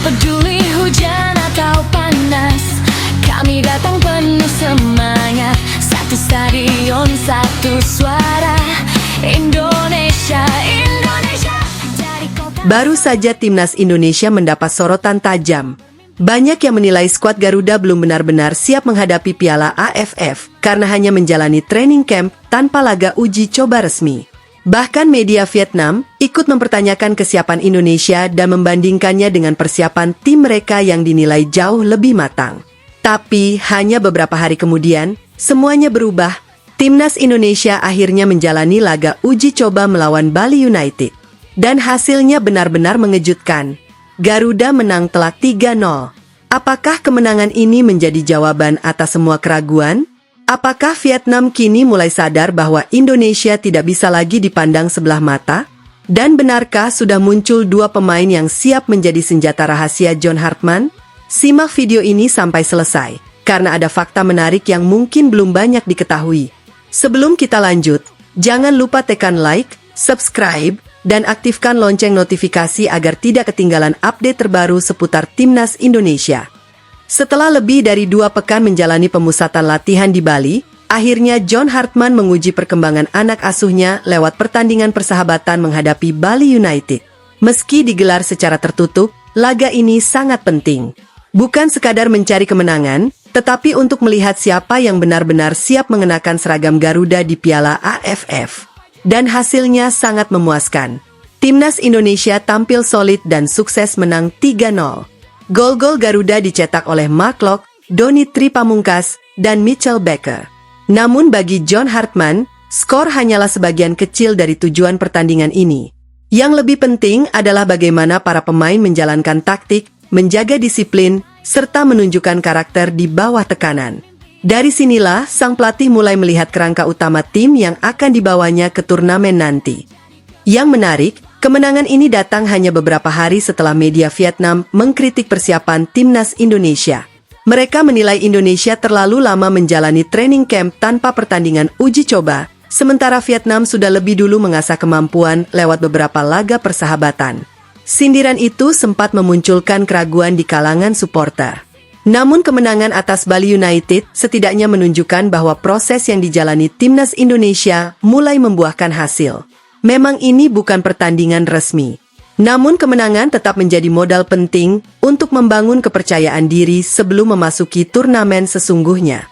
peduli hujan atau panas, kami datang penuh semangat. Satu stadion, satu suara, Indonesia, Indonesia. Dari kota... Baru saja timnas Indonesia mendapat sorotan tajam. Banyak yang menilai skuad Garuda belum benar-benar siap menghadapi Piala AFF karena hanya menjalani training camp tanpa laga uji coba resmi. Bahkan media Vietnam ikut mempertanyakan kesiapan Indonesia dan membandingkannya dengan persiapan tim mereka yang dinilai jauh lebih matang. Tapi hanya beberapa hari kemudian, semuanya berubah. Timnas Indonesia akhirnya menjalani laga uji coba melawan Bali United. Dan hasilnya benar-benar mengejutkan. Garuda menang telak 3-0. Apakah kemenangan ini menjadi jawaban atas semua keraguan? Apakah Vietnam kini mulai sadar bahwa Indonesia tidak bisa lagi dipandang sebelah mata? Dan benarkah sudah muncul dua pemain yang siap menjadi senjata rahasia John Hartman? Simak video ini sampai selesai, karena ada fakta menarik yang mungkin belum banyak diketahui. Sebelum kita lanjut, jangan lupa tekan like, subscribe, dan aktifkan lonceng notifikasi agar tidak ketinggalan update terbaru seputar Timnas Indonesia. Setelah lebih dari 2 pekan menjalani pemusatan latihan di Bali, akhirnya John Hartman menguji perkembangan anak asuhnya lewat pertandingan persahabatan menghadapi Bali United. Meski digelar secara tertutup, laga ini sangat penting. Bukan sekadar mencari kemenangan, tetapi untuk melihat siapa yang benar-benar siap mengenakan seragam Garuda di Piala AFF. Dan hasilnya sangat memuaskan. Timnas Indonesia tampil solid dan sukses menang 3-0. Gol-gol Garuda dicetak oleh Mark Locke, Donny Tri Pamungkas, dan Mitchell Baker. Namun bagi John Hartman, skor hanyalah sebagian kecil dari tujuan pertandingan ini. Yang lebih penting adalah bagaimana para pemain menjalankan taktik, menjaga disiplin, serta menunjukkan karakter di bawah tekanan. Dari sinilah sang pelatih mulai melihat kerangka utama tim yang akan dibawanya ke turnamen nanti. Yang menarik, kemenangan ini datang hanya beberapa hari setelah media Vietnam mengkritik persiapan timnas Indonesia. Mereka menilai Indonesia terlalu lama menjalani training camp tanpa pertandingan uji coba, sementara Vietnam sudah lebih dulu mengasah kemampuan lewat beberapa laga persahabatan. Sindiran itu sempat memunculkan keraguan di kalangan supporter. Namun kemenangan atas Bali United setidaknya menunjukkan bahwa proses yang dijalani timnas Indonesia mulai membuahkan hasil. Memang ini bukan pertandingan resmi. Namun kemenangan tetap menjadi modal penting untuk membangun kepercayaan diri sebelum memasuki turnamen sesungguhnya.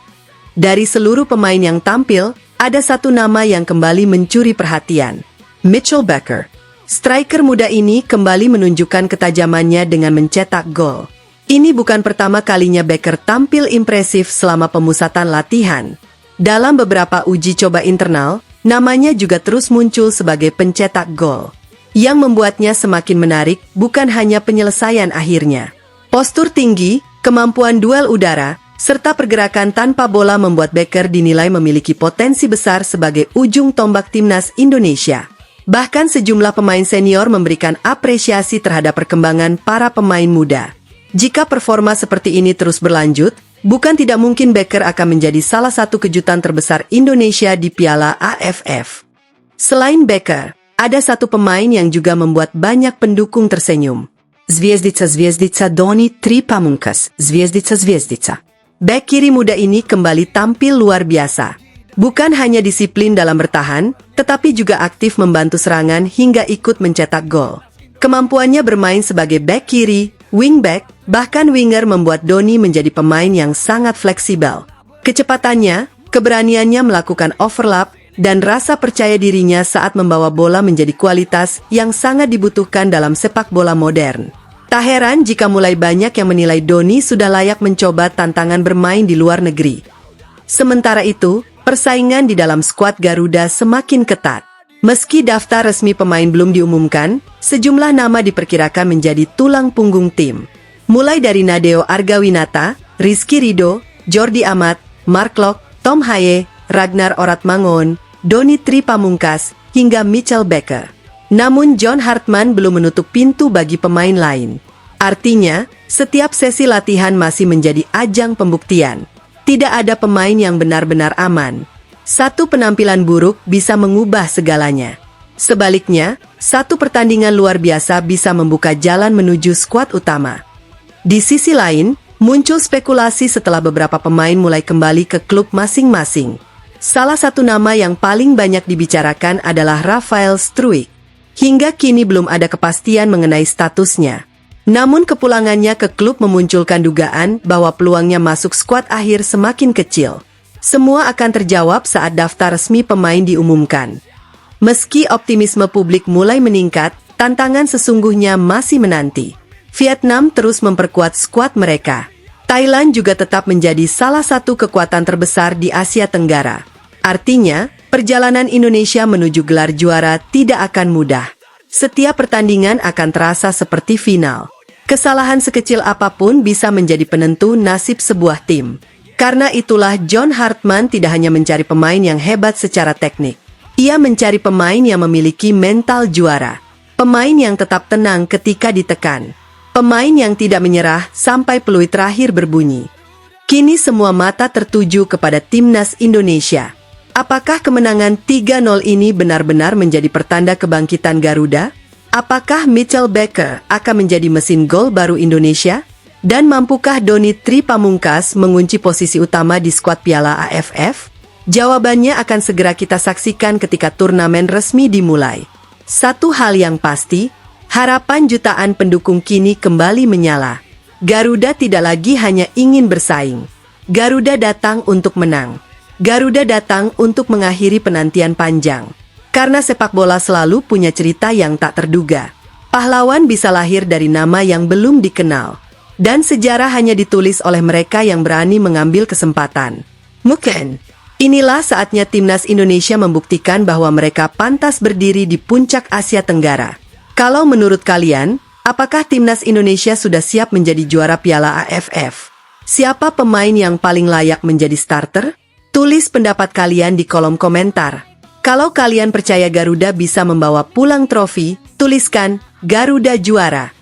Dari seluruh pemain yang tampil, ada satu nama yang kembali mencuri perhatian. Mitchell Baker. Striker muda ini kembali menunjukkan ketajamannya dengan mencetak gol. Ini bukan pertama kalinya Baker tampil impresif selama pemusatan latihan. Dalam beberapa uji coba internal, namanya juga terus muncul sebagai pencetak gol. Yang membuatnya semakin menarik bukan hanya penyelesaian akhirnya. Postur tinggi, kemampuan duel udara, serta pergerakan tanpa bola membuat Baker dinilai memiliki potensi besar sebagai ujung tombak timnas Indonesia. Bahkan sejumlah pemain senior memberikan apresiasi terhadap perkembangan para pemain muda. Jika performa seperti ini terus berlanjut, bukan tidak mungkin Baker akan menjadi salah satu kejutan terbesar Indonesia di Piala AFF. Selain Baker, ada satu pemain yang juga membuat banyak pendukung tersenyum. Zviezdica Donny Tri Pamungkas. Zviezdica. Bek kiri muda ini kembali tampil luar biasa. Bukan hanya disiplin dalam bertahan, tetapi juga aktif membantu serangan hingga ikut mencetak gol. Kemampuannya bermain sebagai bek kiri, wingback, bahkan winger membuat Donny menjadi pemain yang sangat fleksibel. Kecepatannya, keberaniannya melakukan overlap, dan rasa percaya dirinya saat membawa bola menjadi kualitas yang sangat dibutuhkan dalam sepak bola modern. Tak heran jika mulai banyak yang menilai Donny sudah layak mencoba tantangan bermain di luar negeri. Sementara itu, persaingan di dalam skuad Garuda semakin ketat. Meski daftar resmi pemain belum diumumkan, sejumlah nama diperkirakan menjadi tulang punggung tim. Mulai dari Nadeo Argawinata, Rizky Ridho, Jordi Amat, Mark Locke, Tom Haye, Ragnar Oratmangun, Donny Tri Pamungkas, hingga Mitchell Baker. Namun John Hartman belum menutup pintu bagi pemain lain. Artinya, setiap sesi latihan masih menjadi ajang pembuktian. Tidak ada pemain yang benar-benar aman. Satu penampilan buruk bisa mengubah segalanya. Sebaliknya, satu pertandingan luar biasa bisa membuka jalan menuju skuad utama. Di sisi lain, muncul spekulasi setelah beberapa pemain mulai kembali ke klub masing-masing. Salah satu nama yang paling banyak dibicarakan adalah Rafael Struijk. Hingga kini belum ada kepastian mengenai statusnya. Namun kepulangannya ke klub memunculkan dugaan bahwa peluangnya masuk skuad akhir semakin kecil. Semua akan terjawab saat daftar resmi pemain diumumkan. Meski optimisme publik mulai meningkat, tantangan sesungguhnya masih menanti. Vietnam terus memperkuat skuad mereka. Thailand juga tetap menjadi salah satu kekuatan terbesar di Asia Tenggara. Artinya, perjalanan Indonesia menuju gelar juara tidak akan mudah. Setiap pertandingan akan terasa seperti final. Kesalahan sekecil apapun bisa menjadi penentu nasib sebuah tim. Karena itulah John Hartman tidak hanya mencari pemain yang hebat secara teknik. Ia mencari pemain yang memiliki mental juara. Pemain yang tetap tenang ketika ditekan. Pemain yang tidak menyerah sampai peluit terakhir berbunyi. Kini semua mata tertuju kepada timnas Indonesia. Apakah kemenangan 3-0 ini benar-benar menjadi pertanda kebangkitan Garuda? Apakah Mitchell Baker akan menjadi mesin gol baru Indonesia? Dan mampukah Donny Tri Pamungkas mengunci posisi utama di skuad Piala AFF? Jawabannya akan segera kita saksikan ketika turnamen resmi dimulai. Satu hal yang pasti, harapan jutaan pendukung kini kembali menyala. Garuda tidak lagi hanya ingin bersaing. Garuda datang untuk menang. Garuda datang untuk mengakhiri penantian panjang. Karena sepak bola selalu punya cerita yang tak terduga. Pahlawan bisa lahir dari nama yang belum dikenal. Dan sejarah hanya ditulis oleh mereka yang berani mengambil kesempatan. Mungkin, inilah saatnya timnas Indonesia membuktikan bahwa mereka pantas berdiri di puncak Asia Tenggara. Kalau menurut kalian, apakah timnas Indonesia sudah siap menjadi juara Piala AFF? Siapa pemain yang paling layak menjadi starter? Tulis pendapat kalian di kolom komentar. Kalau kalian percaya Garuda bisa membawa pulang trofi, tuliskan Garuda juara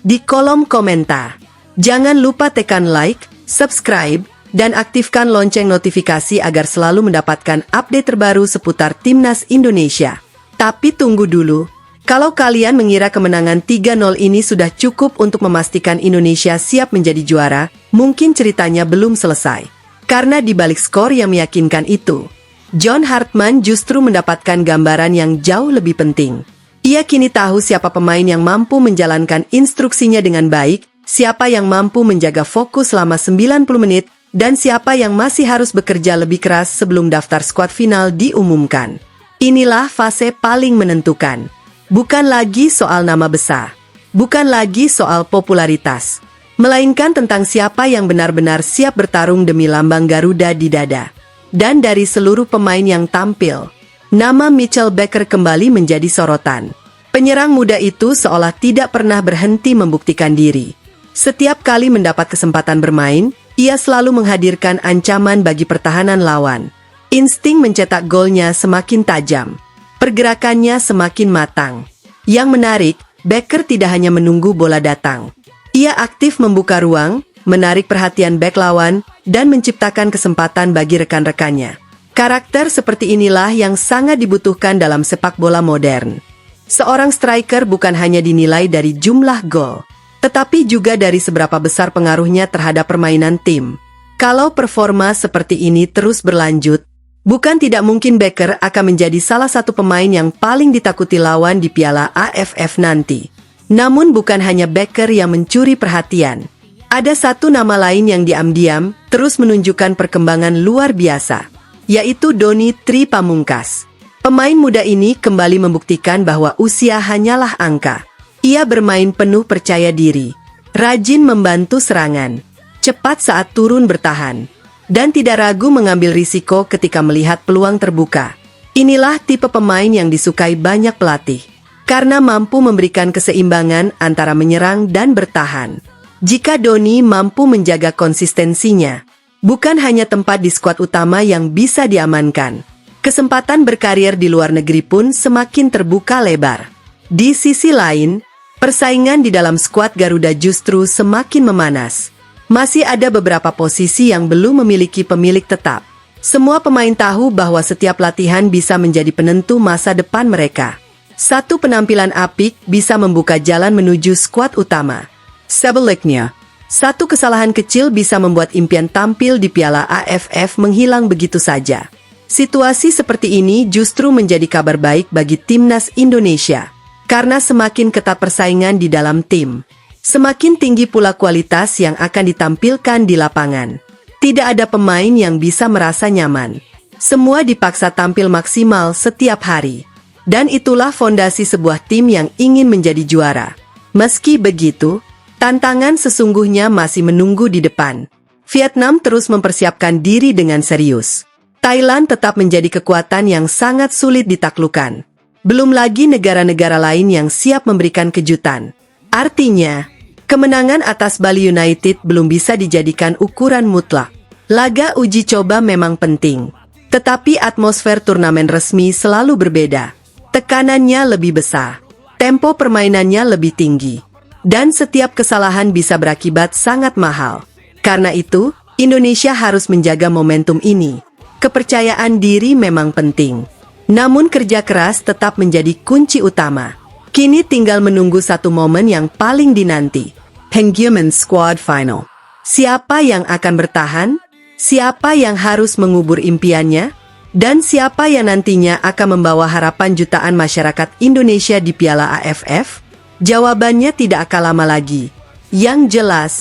di kolom komentar. Jangan lupa tekan like, subscribe, dan aktifkan lonceng notifikasi agar selalu mendapatkan update terbaru seputar timnas Indonesia. Tapi tunggu dulu. Kalau kalian mengira kemenangan 3-0 ini sudah cukup untuk memastikan Indonesia siap menjadi juara, mungkin ceritanya belum selesai. Karena di balik skor yang meyakinkan itu, John Hartman justru mendapatkan gambaran yang jauh lebih penting. Ia kini tahu siapa pemain yang mampu menjalankan instruksinya dengan baik, siapa yang mampu menjaga fokus selama 90 menit, dan siapa yang masih harus bekerja lebih keras sebelum daftar skuad final diumumkan. Inilah fase paling menentukan. Bukan lagi soal nama besar, bukan lagi soal popularitas, melainkan tentang siapa yang benar-benar siap bertarung demi lambang Garuda di dada. Dan dari seluruh pemain yang tampil, nama Mitchell Baker kembali menjadi sorotan. Penyerang muda itu seolah tidak pernah berhenti membuktikan diri. Setiap kali mendapat kesempatan bermain, ia selalu menghadirkan ancaman bagi pertahanan lawan. Insting mencetak golnya semakin tajam. Pergerakannya semakin matang. Yang menarik, Baker tidak hanya menunggu bola datang. Ia aktif membuka ruang, menarik perhatian bek lawan, dan menciptakan kesempatan bagi rekan-rekannya. Karakter seperti inilah yang sangat dibutuhkan dalam sepak bola modern. Seorang striker bukan hanya dinilai dari jumlah gol, tetapi juga dari seberapa besar pengaruhnya terhadap permainan tim. Kalau performa seperti ini terus berlanjut, bukan tidak mungkin Baker akan menjadi salah satu pemain yang paling ditakuti lawan di Piala AFF nanti. Namun bukan hanya Baker yang mencuri perhatian. Ada satu nama lain yang diam-diam terus menunjukkan perkembangan luar biasa, yaitu Donny Tri Pamungkas. Pemain muda ini kembali membuktikan bahwa usia hanyalah angka. Ia bermain penuh percaya diri, rajin membantu serangan, cepat saat turun bertahan, dan tidak ragu mengambil risiko ketika melihat peluang terbuka. Inilah tipe pemain yang disukai banyak pelatih, karena mampu memberikan keseimbangan antara menyerang dan bertahan. Jika Donny mampu menjaga konsistensinya, bukan hanya tempat di skuad utama yang bisa diamankan, kesempatan berkarir di luar negeri pun semakin terbuka lebar. Di sisi lain, persaingan di dalam skuad Garuda justru semakin memanas. Masih ada beberapa posisi yang belum memiliki pemilik tetap. Semua pemain tahu bahwa setiap latihan bisa menjadi penentu masa depan mereka. Satu penampilan apik bisa membuka jalan menuju skuad utama. Sebaliknya, Satu kesalahan kecil bisa membuat impian tampil di Piala AFF menghilang begitu saja. Situasi seperti ini justru menjadi kabar baik bagi timnas Indonesia. Karena semakin ketat persaingan di dalam tim, semakin tinggi pula kualitas yang akan ditampilkan di lapangan. Tidak ada pemain yang bisa merasa nyaman. Semua dipaksa tampil maksimal setiap hari. Dan itulah fondasi sebuah tim yang ingin menjadi juara. Meski begitu, tantangan sesungguhnya masih menunggu di depan. Vietnam terus mempersiapkan diri dengan serius. Thailand tetap menjadi kekuatan yang sangat sulit ditaklukkan. Belum lagi negara-negara lain yang siap memberikan kejutan. Artinya, kemenangan atas Bali United belum bisa dijadikan ukuran mutlak. Laga uji coba memang penting. Tetapi atmosfer turnamen resmi selalu berbeda. Tekanannya lebih besar. Tempo permainannya lebih tinggi. Dan setiap kesalahan bisa berakibat sangat mahal. Karena itu, Indonesia harus menjaga momentum ini. Kepercayaan diri memang penting. Namun kerja keras tetap menjadi kunci utama. Kini tinggal menunggu satu momen yang paling dinanti. Penghuman Squad Final. Siapa yang akan bertahan? Siapa yang harus mengubur impiannya? Dan siapa yang nantinya akan membawa harapan jutaan masyarakat Indonesia di Piala AFF? Jawabannya tidak akan lama lagi. Yang jelas,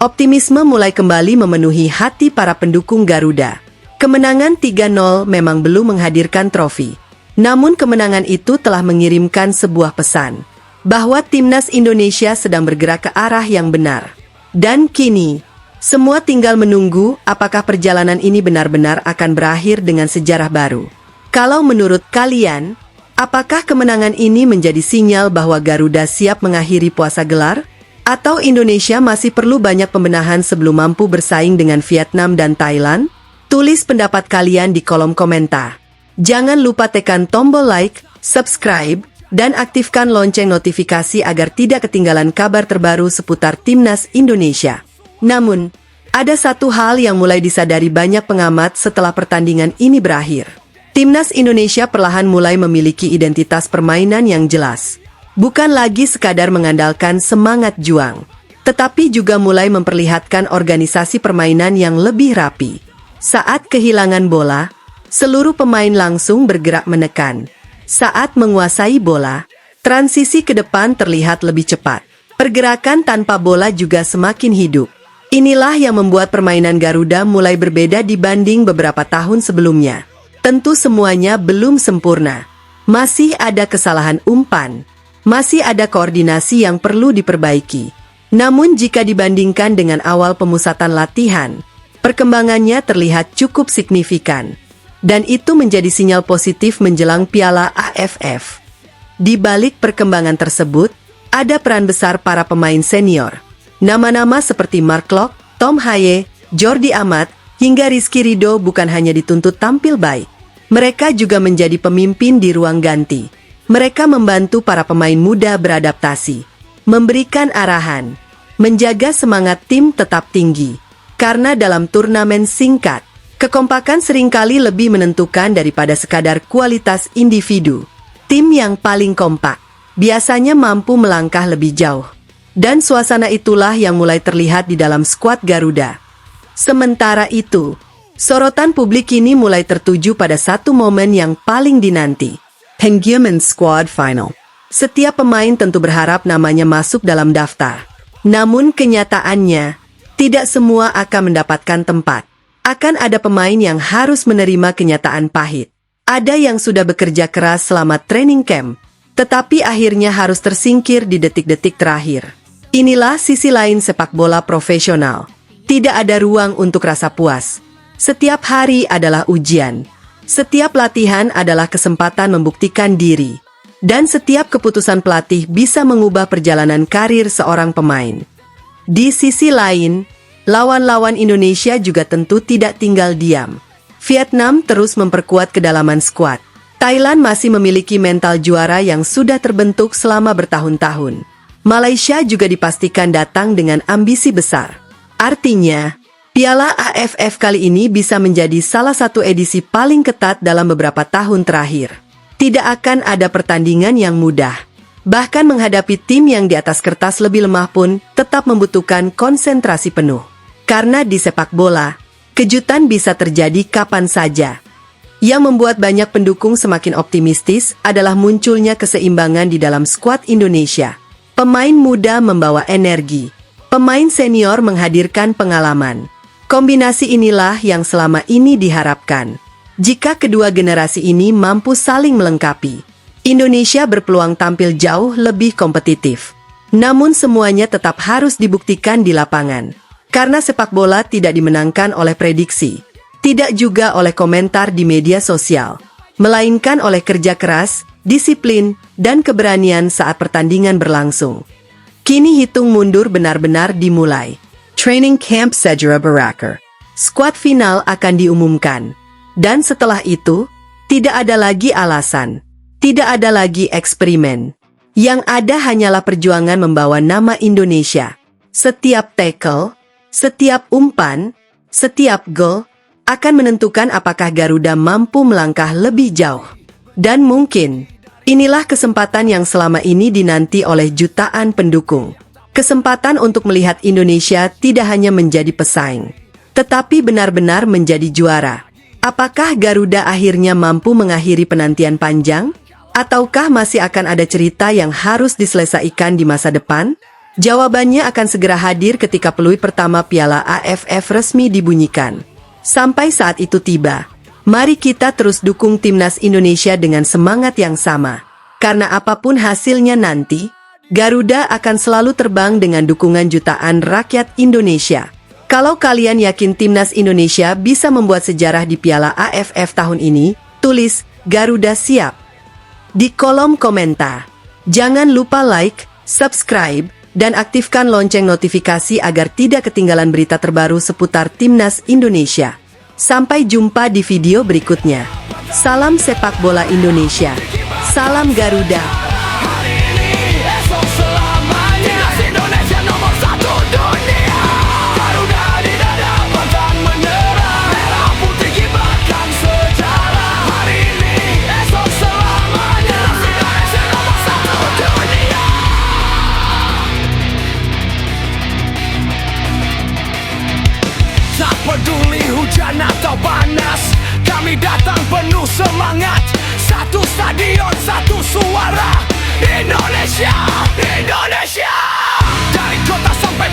optimisme mulai kembali memenuhi hati para pendukung Garuda. Kemenangan 3-0 memang belum menghadirkan trofi. Namun kemenangan itu telah mengirimkan sebuah pesan. Bahwa timnas Indonesia sedang bergerak ke arah yang benar. Dan kini, semua tinggal menunggu apakah perjalanan ini benar-benar akan berakhir dengan sejarah baru. Kalau menurut kalian, apakah kemenangan ini menjadi sinyal bahwa Garuda siap mengakhiri puasa gelar? Atau Indonesia masih perlu banyak pembenahan sebelum mampu bersaing dengan Vietnam dan Thailand? Tulis pendapat kalian di kolom komentar. Jangan lupa tekan tombol like, subscribe, dan aktifkan lonceng notifikasi agar tidak ketinggalan kabar terbaru seputar timnas Indonesia. Namun, ada satu hal yang mulai disadari banyak pengamat setelah pertandingan ini berakhir. Timnas Indonesia perlahan mulai memiliki identitas permainan yang jelas. Bukan lagi sekadar mengandalkan semangat juang, tetapi juga mulai memperlihatkan organisasi permainan yang lebih rapi. Saat kehilangan bola, seluruh pemain langsung bergerak menekan. Saat menguasai bola, transisi ke depan terlihat lebih cepat. Pergerakan tanpa bola juga semakin hidup. Inilah yang membuat permainan Garuda mulai berbeda dibanding beberapa tahun sebelumnya. Tentu semuanya belum sempurna. Masih ada kesalahan umpan. Masih ada koordinasi yang perlu diperbaiki. Namun jika dibandingkan dengan awal pemusatan latihan, perkembangannya terlihat cukup signifikan. Dan itu menjadi sinyal positif menjelang Piala AFF. Di balik perkembangan tersebut, ada peran besar para pemain senior. Nama-nama seperti Mark Klok, Tom Haye, Jordi Amat, hingga Rizky Ridho bukan hanya dituntut tampil baik. Mereka juga menjadi pemimpin di ruang ganti. Mereka membantu para pemain muda beradaptasi, memberikan arahan, menjaga semangat tim tetap tinggi. Karena dalam turnamen singkat, kekompakan seringkali lebih menentukan daripada sekadar kualitas individu. Tim yang paling kompak biasanya mampu melangkah lebih jauh. Dan suasana itulah yang mulai terlihat di dalam skuad Garuda. Sementara itu, sorotan publik kini mulai tertuju pada satu momen yang paling dinanti. Penghuman Squad Final. Setiap pemain tentu berharap namanya masuk dalam daftar. Namun kenyataannya, tidak semua akan mendapatkan tempat. Akan ada pemain yang harus menerima kenyataan pahit. Ada yang sudah bekerja keras selama training camp, tetapi akhirnya harus tersingkir di detik-detik terakhir. Inilah sisi lain sepak bola profesional. Tidak ada ruang untuk rasa puas. Setiap hari adalah ujian. Setiap latihan adalah kesempatan membuktikan diri. Dan setiap keputusan pelatih bisa mengubah perjalanan karir seorang pemain. Di sisi lain, lawan-lawan Indonesia juga tentu tidak tinggal diam. Vietnam terus memperkuat kedalaman skuad. Thailand masih memiliki mental juara yang sudah terbentuk selama bertahun-tahun. Malaysia juga dipastikan datang dengan ambisi besar. Artinya, Piala AFF kali ini bisa menjadi salah satu edisi paling ketat dalam beberapa tahun terakhir. Tidak akan ada pertandingan yang mudah. Bahkan menghadapi tim yang di atas kertas lebih lemah pun tetap membutuhkan konsentrasi penuh. Karena di sepak bola, kejutan bisa terjadi kapan saja. Yang membuat banyak pendukung semakin optimistis adalah munculnya keseimbangan di dalam skuad Indonesia. Pemain muda membawa energi, pemain senior menghadirkan pengalaman. Kombinasi inilah yang selama ini diharapkan. Jika kedua generasi ini mampu saling melengkapi, Indonesia berpeluang tampil jauh lebih kompetitif. Namun semuanya tetap harus dibuktikan di lapangan. Karena sepak bola tidak dimenangkan oleh prediksi, tidak juga oleh komentar di media sosial, melainkan oleh kerja keras, disiplin, dan keberanian saat pertandingan berlangsung. Kini hitung mundur benar-benar dimulai. Training Camp Sejura Berakhir. Skuad final akan diumumkan. Dan setelah itu, tidak ada lagi alasan. Tidak ada lagi eksperimen. Yang ada hanyalah perjuangan membawa nama Indonesia. Setiap tackle, setiap umpan, setiap gol akan menentukan apakah Garuda mampu melangkah lebih jauh. Dan mungkin, inilah kesempatan yang selama ini dinanti oleh jutaan pendukung. Kesempatan untuk melihat Indonesia tidak hanya menjadi pesaing, tetapi benar-benar menjadi juara. Apakah Garuda akhirnya mampu mengakhiri penantian panjang? Ataukah masih akan ada cerita yang harus diselesaikan di masa depan? Jawabannya akan segera hadir ketika peluit pertama Piala AFF resmi dibunyikan. Sampai saat itu tiba, mari kita terus dukung timnas Indonesia dengan semangat yang sama. Karena apapun hasilnya nanti, Garuda akan selalu terbang dengan dukungan jutaan rakyat Indonesia. Kalau kalian yakin timnas Indonesia bisa membuat sejarah di Piala AFF tahun ini, tulis Garuda siap di kolom komentar. Jangan lupa like, subscribe, dan aktifkan lonceng notifikasi agar tidak ketinggalan berita terbaru seputar timnas Indonesia. Sampai jumpa di video berikutnya. Salam sepak bola Indonesia. Salam Garuda. Peduli hujan atau panas, kami datang penuh semangat. Satu stadion, satu suara. Indonesia, Indonesia. Dari kota sampai